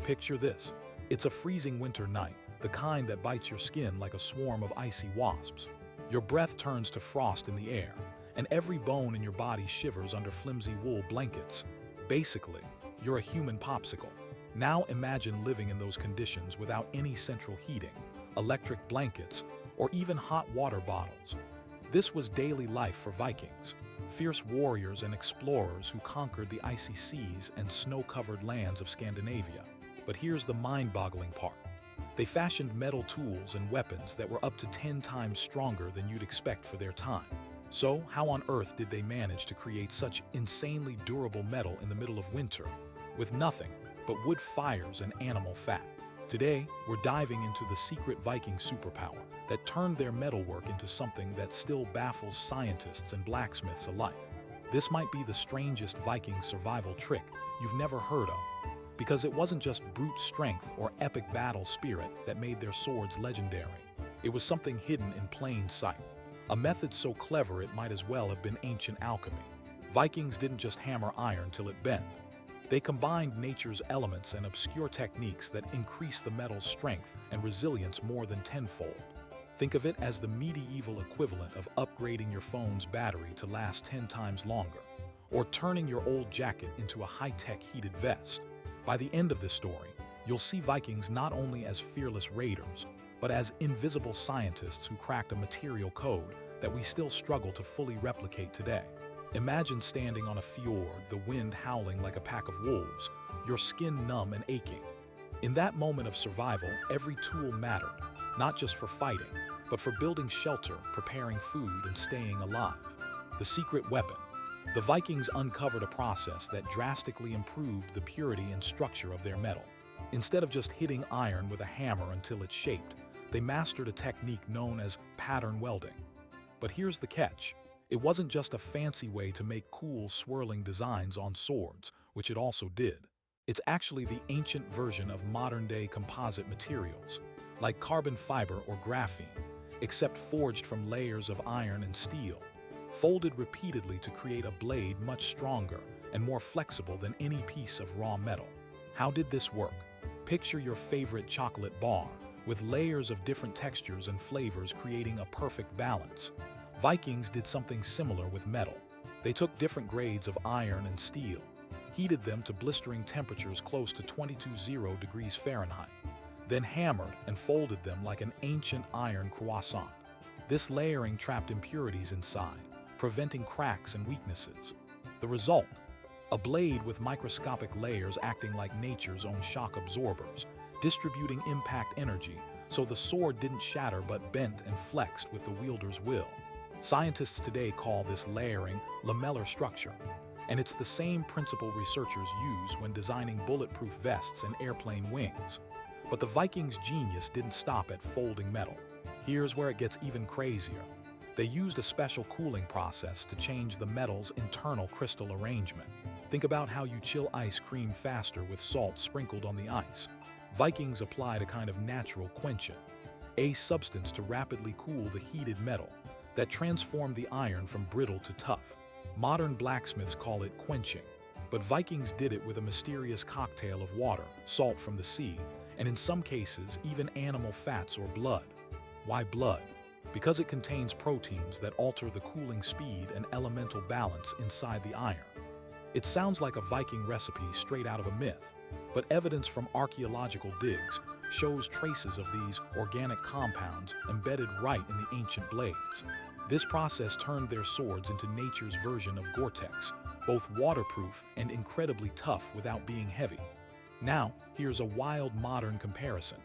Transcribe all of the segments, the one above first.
Picture this. It's a freezing winter night, the kind that bites your skin like a swarm of icy wasps. Your breath turns to frost in the air, and every bone in your body shivers under flimsy wool blankets. Basically, you're a human popsicle. Now imagine living in those conditions without any central heating, electric blankets, or even hot water bottles. This was daily life for Vikings, fierce warriors and explorers who conquered the icy seas and snow-covered lands of Scandinavia. But here's the mind-boggling part. They fashioned metal tools and weapons that were up to 10 times stronger than you'd expect for their time. So, how on earth did they manage to create such insanely durable metal in the middle of winter, with nothing but wood fires and animal fat? Today, we're diving into the secret Viking superpower that turned their metalwork into something that still baffles scientists and blacksmiths alike. This might be the strangest Viking survival trick you've never heard of, because it wasn't just brute strength or epic battle spirit that made their swords legendary. It was something hidden in plain sight. A method so clever it might as well have been ancient alchemy. Vikings didn't just hammer iron till it bent. They combined nature's elements and obscure techniques that increased the metal's strength and resilience more than tenfold. Think of it as the medieval equivalent of upgrading your phone's battery to last 10 times longer, or turning your old jacket into a high-tech heated vest. By the end of this story, you'll see Vikings not only as fearless raiders, but as invisible scientists who cracked a material code that we still struggle to fully replicate today. Imagine standing on a fjord, the wind howling like a pack of wolves, your skin numb and aching. In that moment of survival, every tool mattered, not just for fighting, but for building shelter, preparing food, and staying alive. The secret weapon. The Vikings uncovered a process that drastically improved the purity and structure of their metal. Instead of just hitting iron with a hammer until it shaped, they mastered a technique known as pattern welding. But here's the catch. It wasn't just a fancy way to make cool, swirling designs on swords, which it also did. It's actually the ancient version of modern-day composite materials, like carbon fiber or graphene, except forged from layers of iron and steel, folded repeatedly to create a blade much stronger and more flexible than any piece of raw metal. How did this work? Picture your favorite chocolate bar, with layers of different textures and flavors creating a perfect balance. Vikings did something similar with metal. They took different grades of iron and steel, heated them to blistering temperatures close to 22 degrees Fahrenheit, then hammered and folded them like an ancient iron croissant. This layering trapped impurities inside, preventing cracks and weaknesses. The result? A blade with microscopic layers acting like nature's own shock absorbers, distributing impact energy so the sword didn't shatter but bent and flexed with the wielder's will. Scientists today call this layering lamellar structure, and it's the same principle researchers use when designing bulletproof vests and airplane wings. But the Vikings' genius didn't stop at folding metal. Here's where it gets even crazier. They used a special cooling process to change the metal's internal crystal arrangement. Think about how you chill ice cream faster with salt sprinkled on the ice. Vikings applied a kind of natural quenchant, a substance to rapidly cool the heated metal that transformed the iron from brittle to tough. Modern blacksmiths call it quenching, but Vikings did it with a mysterious cocktail of water, salt from the sea, and in some cases, even animal fats or blood. Why blood? Because it contains proteins that alter the cooling speed and elemental balance inside the iron. It sounds like a Viking recipe straight out of a myth, but evidence from archaeological digs shows traces of these organic compounds embedded right in the ancient blades. This process turned their swords into nature's version of Gore-Tex, both waterproof and incredibly tough without being heavy. Now, here's a wild modern comparison.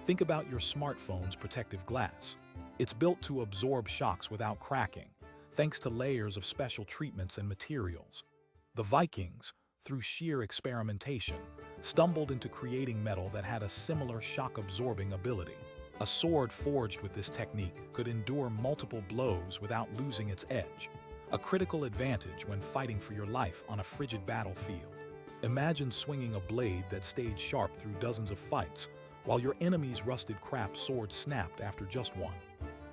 Think about your smartphone's protective glass. It's built to absorb shocks without cracking, thanks to layers of special treatments and materials. The Vikings, through sheer experimentation, stumbled into creating metal that had a similar shock-absorbing ability. A sword forged with this technique could endure multiple blows without losing its edge, a critical advantage when fighting for your life on a frigid battlefield. Imagine swinging a blade that stayed sharp through dozens of fights, while your enemy's rusted crap sword snapped after just one.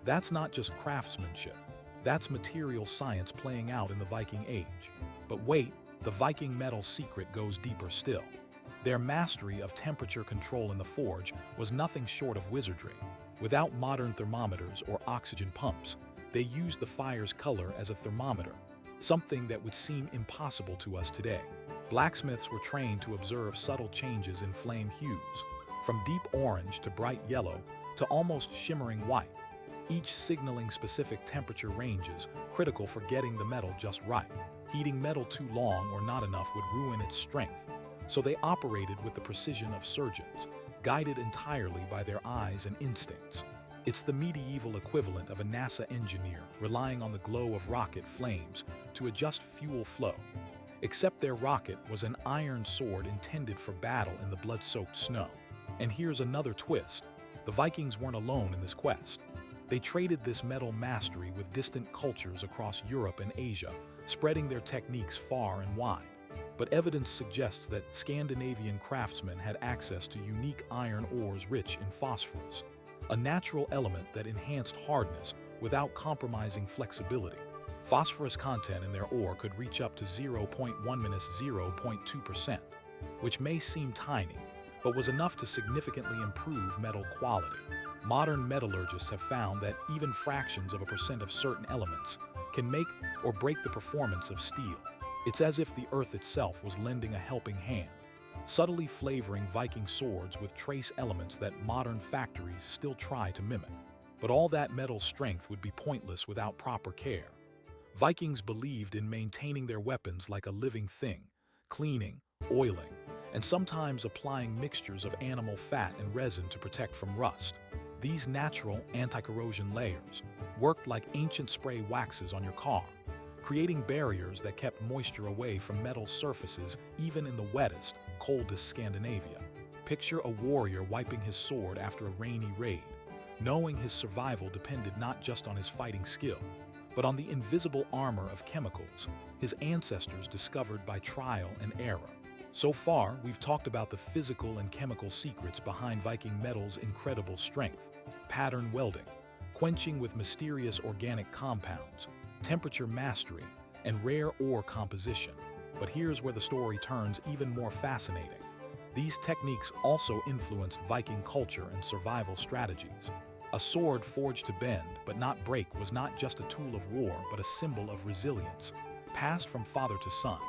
That's not just craftsmanship, that's material science playing out in the Viking Age. But wait, the Viking metal secret goes deeper still. Their mastery of temperature control in the forge was nothing short of wizardry. Without modern thermometers or oxygen pumps, they used the fire's color as a thermometer, something that would seem impossible to us today. Blacksmiths were trained to observe subtle changes in flame hues, from deep orange to bright yellow to almost shimmering white, each signaling specific temperature ranges critical for getting the metal just right. Heating metal too long or not enough would ruin its strength, so they operated with the precision of surgeons, guided entirely by their eyes and instincts. It's the medieval equivalent of a NASA engineer relying on the glow of rocket flames to adjust fuel flow. Except their rocket was an iron sword intended for battle in the blood-soaked snow. And here's another twist. The Vikings weren't alone in this quest. They traded this metal mastery with distant cultures across Europe and Asia, spreading their techniques far and wide. But evidence suggests that Scandinavian craftsmen had access to unique iron ores rich in phosphorus, a natural element that enhanced hardness without compromising flexibility. Phosphorus content in their ore could reach up to 0.1-0.2%, which may seem tiny, but was enough to significantly improve metal quality. Modern metallurgists have found that even fractions of a percent of certain elements can make or break the performance of steel. It's as if the earth itself was lending a helping hand, subtly flavoring Viking swords with trace elements that modern factories still try to mimic. But all that metal strength would be pointless without proper care. Vikings believed in maintaining their weapons like a living thing, cleaning, oiling, and sometimes applying mixtures of animal fat and resin to protect from rust. These natural anti-corrosion layers worked like ancient spray waxes on your car, creating barriers that kept moisture away from metal surfaces even in the wettest, coldest Scandinavia. Picture a warrior wiping his sword after a rainy raid, knowing his survival depended not just on his fighting skill, but on the invisible armor of chemicals his ancestors discovered by trial and error. So far, we've talked about the physical and chemical secrets behind Viking metal's incredible strength: pattern welding, quenching with mysterious organic compounds, temperature mastery, and rare ore composition. But here's where the story turns even more fascinating. These techniques also influenced Viking culture and survival strategies. A sword forged to bend but not break was not just a tool of war but a symbol of resilience, passed from father to son,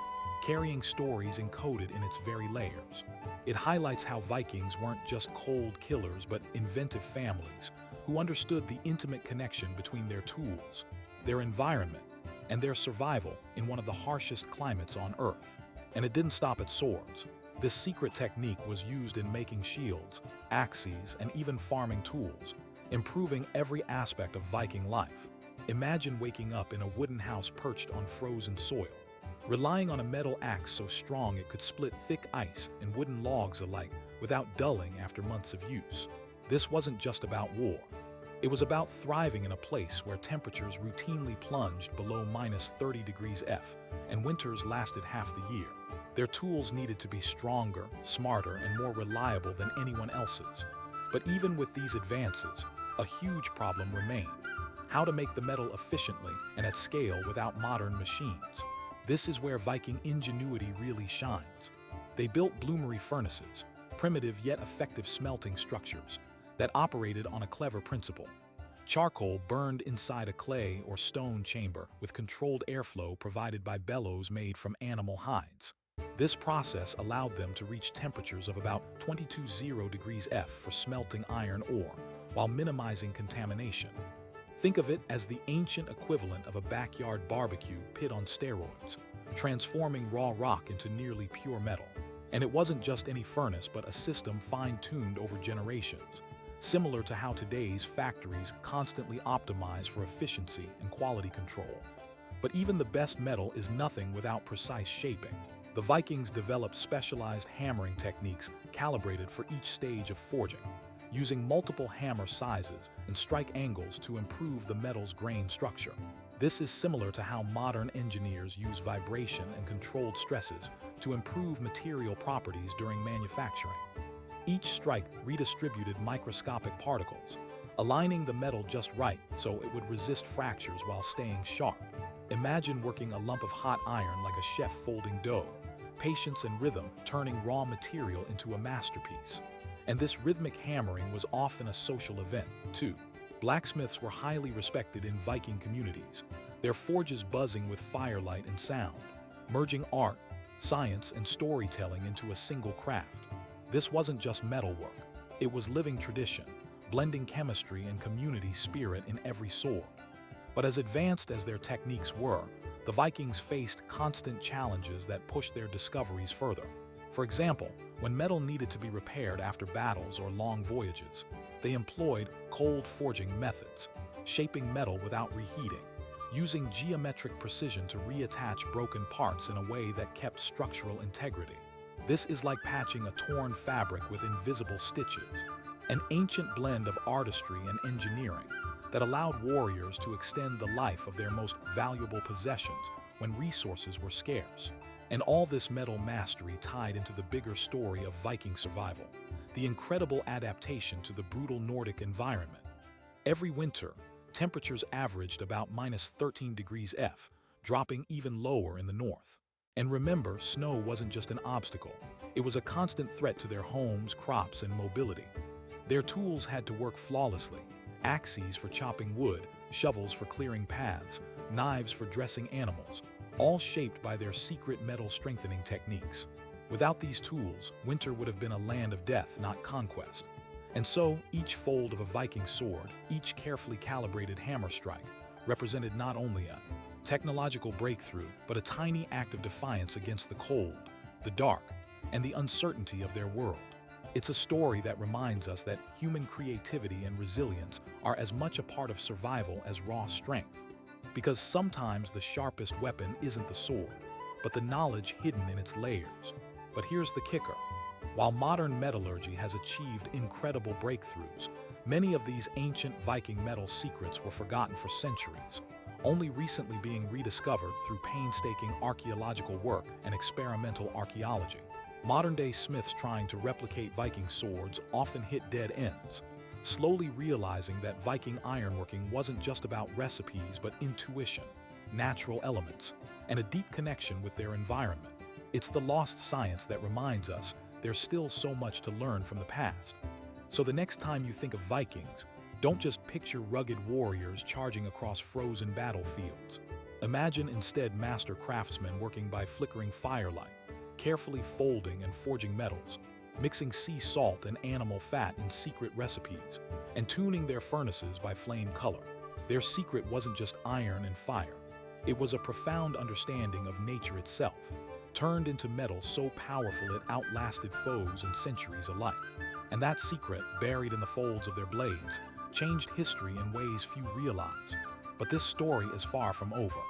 carrying stories encoded in its very layers. It highlights how Vikings weren't just cold killers but inventive families who understood the intimate connection between their tools, their environment, and their survival in one of the harshest climates on Earth. And it didn't stop at swords. This secret technique was used in making shields, axes, and even farming tools, improving every aspect of Viking life. Imagine waking up in a wooden house perched on frozen soil, relying on a metal axe so strong it could split thick ice and wooden logs alike without dulling after months of use. This wasn't just about war. It was about thriving in a place where temperatures routinely plunged below -30 degrees F and winters lasted half the year. Their tools needed to be stronger, smarter, and more reliable than anyone else's. But even with these advances, a huge problem remained: how to make the metal efficiently and at scale without modern machines. This is where Viking ingenuity really shines. They built bloomery furnaces, primitive yet effective smelting structures that operated on a clever principle. Charcoal burned inside a clay or stone chamber with controlled airflow provided by bellows made from animal hides. This process allowed them to reach temperatures of about 22 degrees F for smelting iron ore, while minimizing contamination. Think of it as the ancient equivalent of a backyard barbecue pit on steroids, transforming raw rock into nearly pure metal. And it wasn't just any furnace, but a system fine-tuned over generations, similar to how today's factories constantly optimize for efficiency and quality control. But even the best metal is nothing without precise shaping. The Vikings developed specialized hammering techniques calibrated for each stage of forging, using multiple hammer sizes and strike angles to improve the metal's grain structure. This is similar to how modern engineers use vibration and controlled stresses to improve material properties during manufacturing. Each strike redistributed microscopic particles, aligning the metal just right so it would resist fractures while staying sharp. Imagine working a lump of hot iron like a chef folding dough, patience and rhythm turning raw material into a masterpiece. And this rhythmic hammering was often a social event, too. Blacksmiths were highly respected in Viking communities, their forges buzzing with firelight and sound, merging art, science, and storytelling into a single craft. This wasn't just metalwork, it was living tradition, blending chemistry and community spirit in every sword. But as advanced as their techniques were, the Vikings faced constant challenges that pushed their discoveries further. For example, when metal needed to be repaired after battles or long voyages, they employed cold forging methods, shaping metal without reheating, using geometric precision to reattach broken parts in a way that kept structural integrity. This is like patching a torn fabric with invisible stitches, an ancient blend of artistry and engineering that allowed warriors to extend the life of their most valuable possessions when resources were scarce. And all this metal mastery tied into the bigger story of Viking survival, the incredible adaptation to the brutal Nordic environment. Every winter, temperatures averaged about -13 degrees F, dropping even lower in the north. And remember, snow wasn't just an obstacle, it was a constant threat to their homes, crops, and mobility. Their tools had to work flawlessly: axes for chopping wood, shovels for clearing paths, knives for dressing animals, all shaped by their secret metal strengthening techniques. Without these tools, winter would have been a land of death, not conquest. And so, each fold of a Viking sword, each carefully calibrated hammer strike, represented not only a technological breakthrough, but a tiny act of defiance against the cold, the dark, and the uncertainty of their world. It's a story that reminds us that human creativity and resilience are as much a part of survival as raw strength. Because sometimes the sharpest weapon isn't the sword, but the knowledge hidden in its layers. But here's the kicker. While modern metallurgy has achieved incredible breakthroughs, many of these ancient Viking metal secrets were forgotten for centuries, only recently being rediscovered through painstaking archaeological work and experimental archaeology. Modern-day smiths trying to replicate Viking swords often hit dead ends, slowly realizing that Viking ironworking wasn't just about recipes but intuition, natural elements, and a deep connection with their environment. It's the lost science that reminds us there's still so much to learn from the past. So the next time you think of Vikings, don't just picture rugged warriors charging across frozen battlefields. Imagine instead master craftsmen working by flickering firelight, carefully folding and forging metals, mixing sea salt and animal fat in secret recipes, and tuning their furnaces by flame color. Their secret wasn't just iron and fire. It was a profound understanding of nature itself, turned into metal so powerful it outlasted foes and centuries alike. And that secret, buried in the folds of their blades, changed history in ways few realize. But this story is far from over.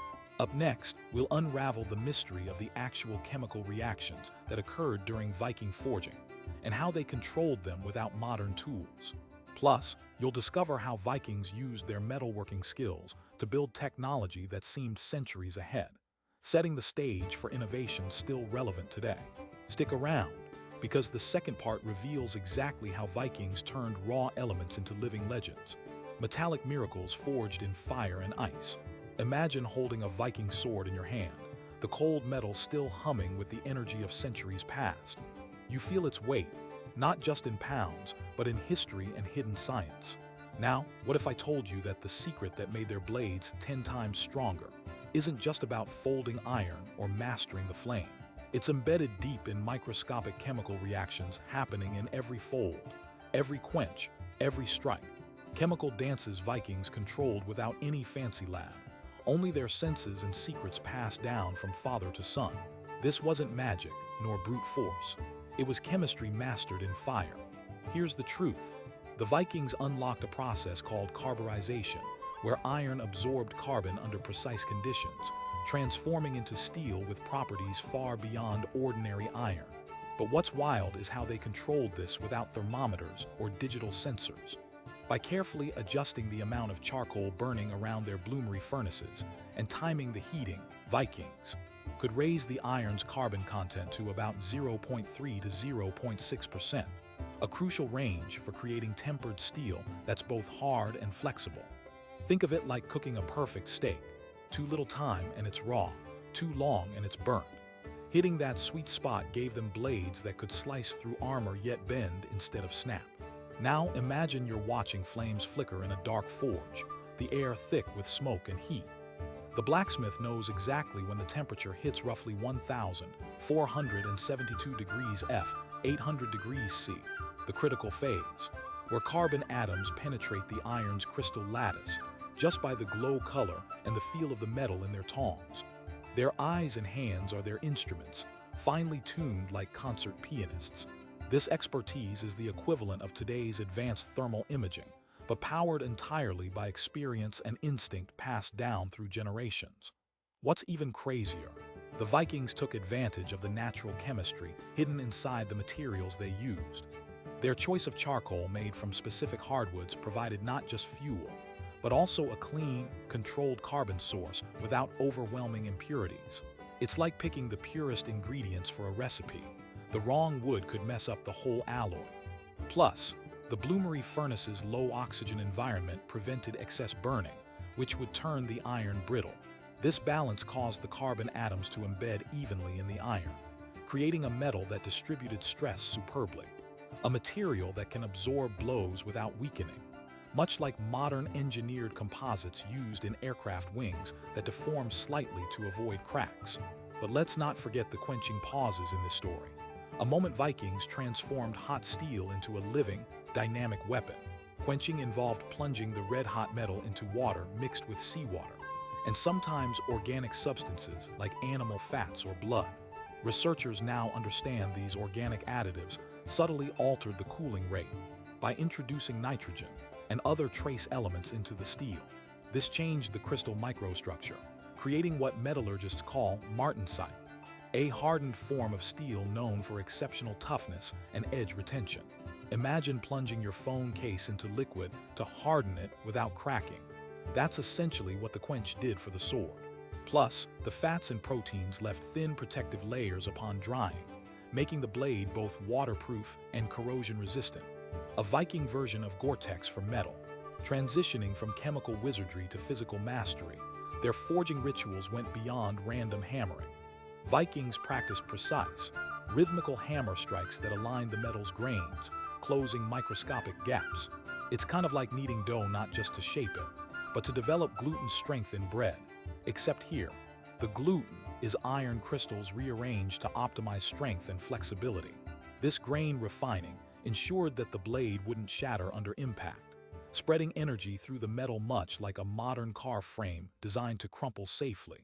Up next, we'll unravel the mystery of the actual chemical reactions that occurred during Viking forging, and how they controlled them without modern tools. Plus, you'll discover how Vikings used their metalworking skills to build technology that seemed centuries ahead, setting the stage for innovations still relevant today. Stick around, because the second part reveals exactly how Vikings turned raw elements into living legends, metallic miracles forged in fire and ice. Imagine holding a Viking sword in your hand, the cold metal still humming with the energy of centuries past. You feel its weight, not just in pounds, but in history and hidden science. Now, what if I told you that the secret that made their blades 10 times stronger isn't just about folding iron or mastering the flame? It's embedded deep in microscopic chemical reactions happening in every fold, every quench, every strike. Chemical dances Vikings controlled without any fancy lab, only their senses and secrets passed down from father to son. This wasn't magic, nor brute force. It was chemistry mastered in fire. Here's the truth. The Vikings unlocked a process called carburization, where iron absorbed carbon under precise conditions, transforming into steel with properties far beyond ordinary iron. But what's wild is how they controlled this without thermometers or digital sensors. By carefully adjusting the amount of charcoal burning around their bloomery furnaces and timing the heating, Vikings could raise the iron's carbon content to about 0.3 to 0.6%, a crucial range for creating tempered steel that's both hard and flexible. Think of it like cooking a perfect steak. Too little time and it's raw, too long and it's burnt. Hitting that sweet spot gave them blades that could slice through armor yet bend instead of snap. Now imagine you're watching flames flicker in a dark forge, the air thick with smoke and heat. The blacksmith knows exactly when the temperature hits roughly 1,472 degrees F, 800 degrees C, the critical phase, where carbon atoms penetrate the iron's crystal lattice, just by the glow color and the feel of the metal in their tongs. Their eyes and hands are their instruments, finely tuned like concert pianists. This expertise is the equivalent of today's advanced thermal imaging, but powered entirely by experience and instinct passed down through generations. What's even crazier, the Vikings took advantage of the natural chemistry hidden inside the materials they used. Their choice of charcoal made from specific hardwoods provided not just fuel, but also a clean, controlled carbon source without overwhelming impurities. It's like picking the purest ingredients for a recipe. The wrong wood could mess up the whole alloy. Plus, the bloomery furnace's low oxygen environment prevented excess burning, which would turn the iron brittle. This balance caused the carbon atoms to embed evenly in the iron, creating a metal that distributed stress superbly. A material that can absorb blows without weakening, much like modern engineered composites used in aircraft wings that deform slightly to avoid cracks. But let's not forget the quenching pauses in this story. A moment Vikings transformed hot steel into a living, dynamic weapon. Quenching involved plunging the red-hot metal into water mixed with seawater, and sometimes organic substances like animal fats or blood. Researchers now understand these organic additives subtly altered the cooling rate by introducing nitrogen and other trace elements into the steel. This changed the crystal microstructure, creating what metallurgists call martensite, a hardened form of steel known for exceptional toughness and edge retention. Imagine plunging your phone case into liquid to harden it without cracking. That's essentially what the quench did for the sword. Plus, the fats and proteins left thin protective layers upon drying, making the blade both waterproof and corrosion-resistant. A Viking version of Gore-Tex for metal. Transitioning from chemical wizardry to physical mastery, their forging rituals went beyond random hammering. Vikings practiced precise, rhythmical hammer strikes that aligned the metal's grains, closing microscopic gaps. It's kind of like kneading dough not just to shape it, but to develop gluten strength in bread. Except here, the gluten is iron crystals rearranged to optimize strength and flexibility. This grain refining ensured that the blade wouldn't shatter under impact, spreading energy through the metal much like a modern car frame designed to crumple safely,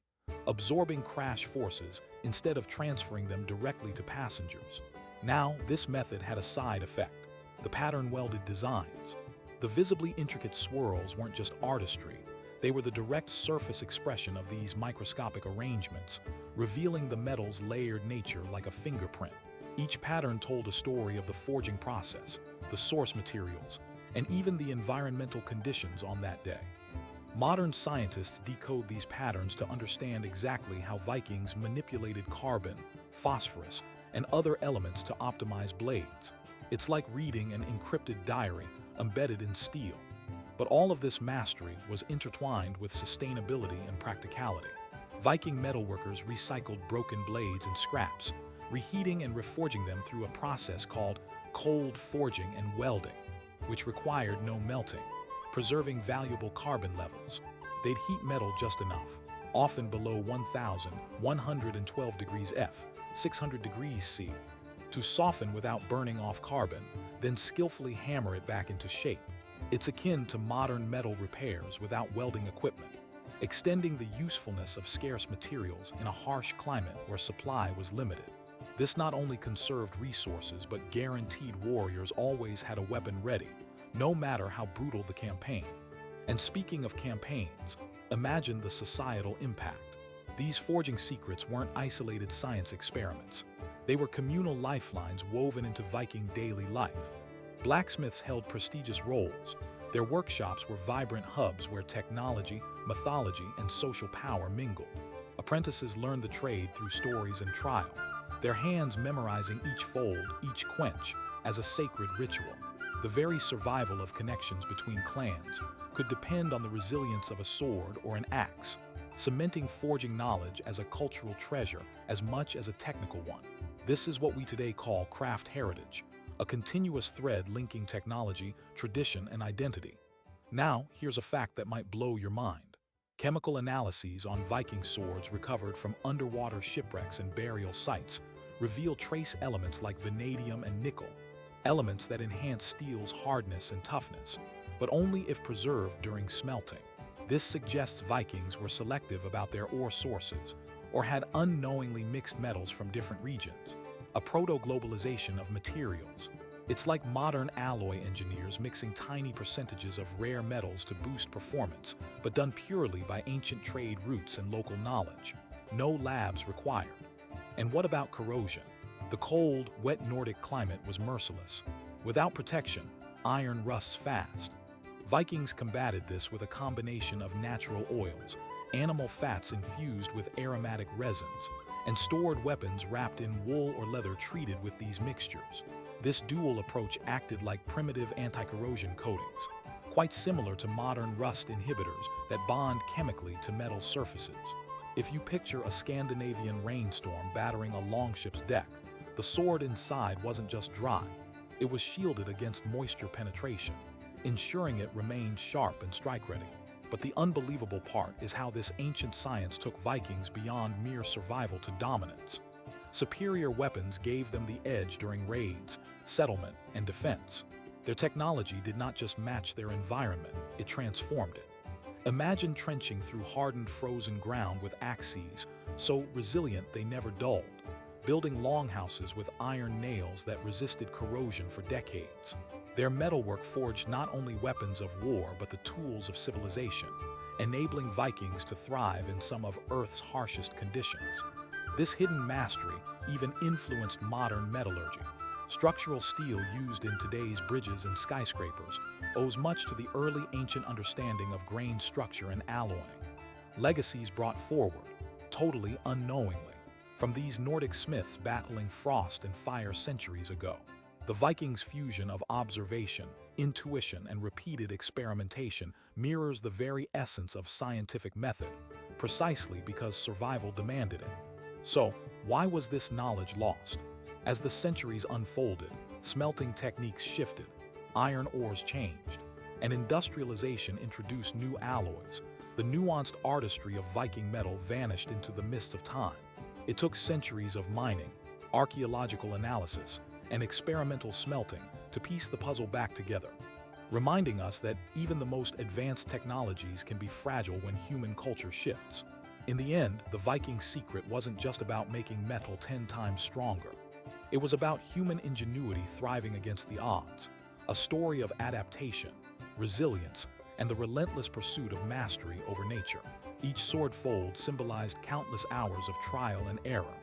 absorbing crash forces instead of transferring them directly to passengers. Now, this method had a side effect: the pattern-welded designs. The visibly intricate swirls weren't just artistry, they were the direct surface expression of these microscopic arrangements, revealing the metal's layered nature like a fingerprint. Each pattern told a story of the forging process, the source materials, and even the environmental conditions on that day. Modern scientists decode these patterns to understand exactly how Vikings manipulated carbon, phosphorus, and other elements to optimize blades. It's like reading an encrypted diary embedded in steel. But all of this mastery was intertwined with sustainability and practicality. Viking metalworkers recycled broken blades and scraps, reheating and reforging them through a process called cold forging and welding, which required no melting, preserving valuable carbon levels. They'd heat metal just enough, often below 1,112 degrees F, 600 degrees C, to soften without burning off carbon, then skillfully hammer it back into shape. It's akin to modern metal repairs without welding equipment, extending the usefulness of scarce materials in a harsh climate where supply was limited. This not only conserved resources but guaranteed warriors always had a weapon ready, no matter how brutal the campaign. And speaking of campaigns, imagine the societal impact. These forging secrets weren't isolated science experiments. They were communal lifelines woven into Viking daily life. Blacksmiths held prestigious roles. Their workshops were vibrant hubs where technology, mythology, and social power mingled. Apprentices learned the trade through stories and trial, their hands memorizing each fold, each quench, as a sacred ritual. The very survival of connections between clans could depend on the resilience of a sword or an axe. cementing forging knowledge as a cultural treasure as much as a technical one. This is what we today call craft heritage, a continuous thread linking technology, tradition, and identity. Now, here's a fact that might blow your mind. Chemical analyses on Viking swords recovered from underwater shipwrecks and burial sites reveal trace elements like vanadium and nickel, elements that enhance steel's hardness and toughness, but only if preserved during smelting. This suggests Vikings were selective about their ore sources, or had unknowingly mixed metals from different regions, a proto-globalization of materials. It's like modern alloy engineers mixing tiny percentages of rare metals to boost performance, but done purely by ancient trade routes and local knowledge. No labs required. And what about corrosion? The cold, wet Nordic climate was merciless. Without protection, iron rusts fast. Vikings combated this with a combination of natural oils, animal fats infused with aromatic resins, and stored weapons wrapped in wool or leather treated with these mixtures. This dual approach acted like primitive anti-corrosion coatings, quite similar to modern rust inhibitors that bond chemically to metal surfaces. If you picture a Scandinavian rainstorm battering a longship's deck, the sword inside wasn't just dry, it was shielded against moisture penetration, ensuring it remained sharp and strike-ready. But the unbelievable part is how this ancient science took Vikings beyond mere survival to dominance. Superior weapons gave them the edge during raids, settlement, and defense. Their technology did not just match their environment, it transformed it. Imagine trenching through hardened frozen ground with axes, so resilient they never dulled, building longhouses with iron nails that resisted corrosion for decades. Their metalwork forged not only weapons of war but the tools of civilization, enabling Vikings to thrive in some of Earth's harshest conditions. This hidden mastery even influenced modern metallurgy. Structural steel used in today's bridges and skyscrapers owes much to the early ancient understanding of grain structure and alloying. Legacies brought forward, totally unknowingly, from these Nordic smiths battling frost and fire centuries ago. The Vikings' fusion of observation, intuition, and repeated experimentation mirrors the very essence of scientific method, precisely because survival demanded it. So, why was this knowledge lost? As the centuries unfolded, smelting techniques shifted, iron ores changed, and industrialization introduced new alloys. The nuanced artistry of Viking metal vanished into the mists of time. It took centuries of mining, archaeological analysis, and experimental smelting to piece the puzzle back together, reminding us that even the most advanced technologies can be fragile when human culture shifts. In the end, the Viking secret wasn't just about making metal 10 times stronger. It was about human ingenuity thriving against the odds, a story of adaptation, resilience, and the relentless pursuit of mastery over nature. Each sword fold symbolized countless hours of trial and error.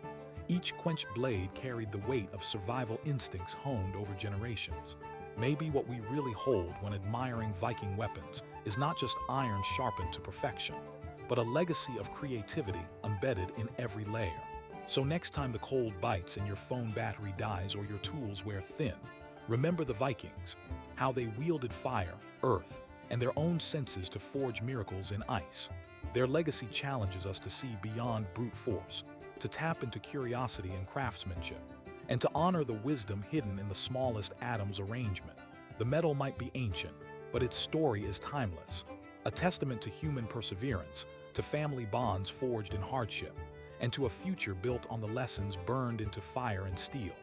Each quenched blade carried the weight of survival instincts honed over generations. Maybe what we really hold when admiring Viking weapons is not just iron sharpened to perfection, but a legacy of creativity embedded in every layer. So next time the cold bites and your phone battery dies or your tools wear thin, remember the Vikings, how they wielded fire, earth, and their own senses to forge miracles in ice. Their legacy challenges us to see beyond brute force, to tap into curiosity and craftsmanship, and to honor the wisdom hidden in the smallest atom's arrangement. The metal might be ancient, but its story is timeless, a testament to human perseverance, to family bonds forged in hardship, and to a future built on the lessons burned into fire and steel.